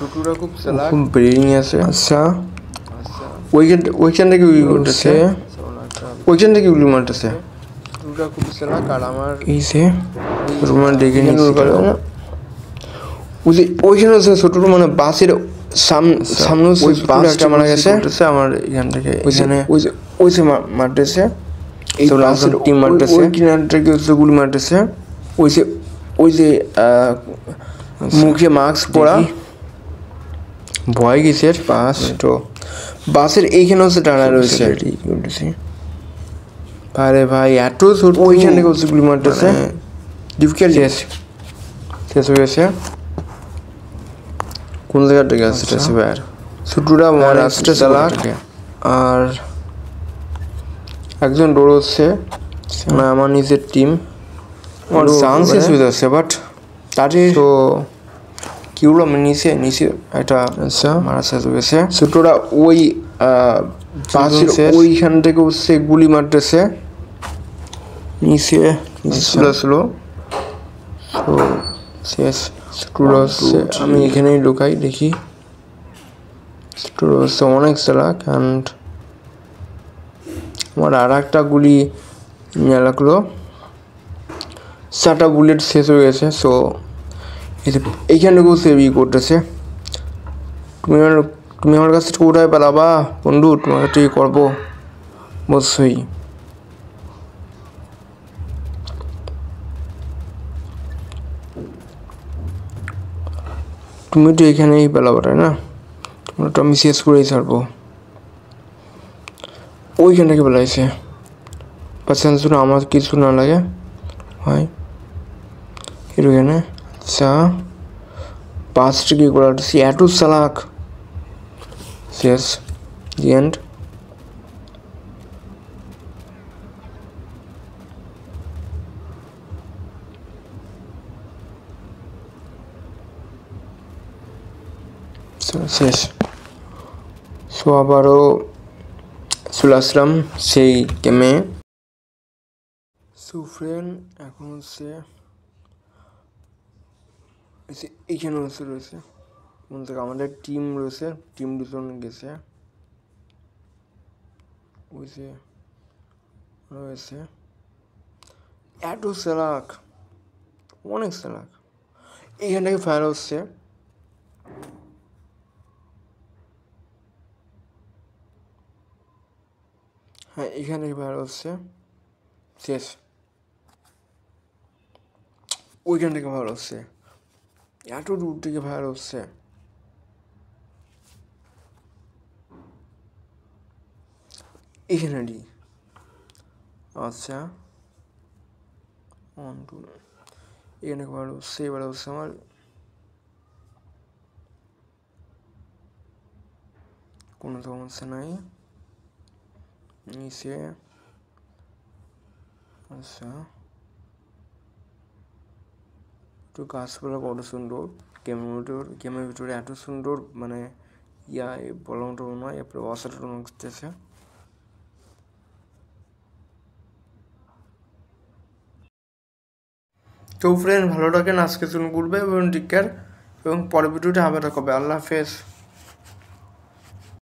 ছোটুরা খুব চালাক, খুব ব্রেইন আছে। আচ্ছা ওইখান থেকে উইল করতেছে, ওইখান থেকে উইল মারতেছে। ছোটুরা খুব চালাক আর আমার এই যে রোমান ডেকে নিয়ে গেল না, ওইখানে হচ্ছে ছোটুর মানে বাসের সামনে ওই বাসটা মারা গেছে। আমার এখান থেকে ওই যে মারতেছে, এই বাসের টিম মারতেছে, ওই কিনারটাকে হচ্ছে গুলি মারতেছে। ওই যে মুখে মাস্ক পরা, ভয় গেছে বাস, তো বাসের এইখানে হচ্ছে টানা রয়েছে। আরে ভাই এত ছোট, ওইখান থেকে হচ্ছে গুলি মারতেছে, ডিফিকাল্ট শেষ হয়ে গেছে। কোন জায়গা থেকে আসছে ভাই? ছোটুরা মানে আসতে চালাক আর একজন দৌড়চ্ছে, মানে আমার নিজের টিম, আমার চান্স শেষ হয়ে যাচ্ছে, বাট তাদের তো কি বলবো, আমি নিচে একটা মারা শেষ হয়ে গেছে। ছোটরা ওই পাশের ওইখান থেকে হচ্ছে গুলি মারতেছে, নিচে চলে আসলো। তো শেষ। ছোটরা হচ্ছে, আমি এখানেই লুকাই দেখি। ছোটরা হচ্ছে অনেক চালাক, অ্যান্ড আমার আর একটা গুলি নিয়ে লাগলো, 4টা বুলেট শেষ হয়ে গেছে। সো এইখানে বসে করতেছে, তুমি আমার কাছে কোথায় পালাবা বন্ধু, তোমার কাছে করবো অবশ্যই। তুমি তো এখানেই পেলাবো তাই না, তোমরা তো আমি শেষ করেই ছাড়বো। ওইখান থেকে পেলাইছে, পাচ্ছেন শুনে আমার কিছু না লাগে হয় এখানে। আচ্ছা পাঁচটা কি করা এত চালাক, শেষ, দি এন্ড। শেষ। সো আবারও চলে আসলাম সেই গেমে। সো ফ্রেন্ড এখন হচ্ছে এইখানে হচ্ছে রয়েছে আমাদের টিম রয়েছে, টিম দুজন গেছে, ওই যে রয়েছে এত চালাক, অনেক চালাক। এইখান থেকে ফায়ার হচ্ছে, হ্যাঁ এখান থেকে ফায়ার হচ্ছে, শেষ। ওইখান থেকে ফায়ার হচ্ছে, এত দূর থেকে ফায়ার হচ্ছে। এখানে আচ্ছা এখানে ফায়ার হচ্ছে, এবার হচ্ছে আমার কোনো সমস্যা নাই নিচে। আচ্ছা একটু গাছপালা কত সুন্দর, গেমের ভিতরে এত সুন্দর, মানে বলার মতো নয়, এরপরে অসাধারণ করতেছে। তো ফ্রেন্ড ভালো থাকেন, আজকে শুরু করবে এবং টিকার, এবং পরের ভিডিওটা আবার রাখবে। আল্লাহ হাফেজ।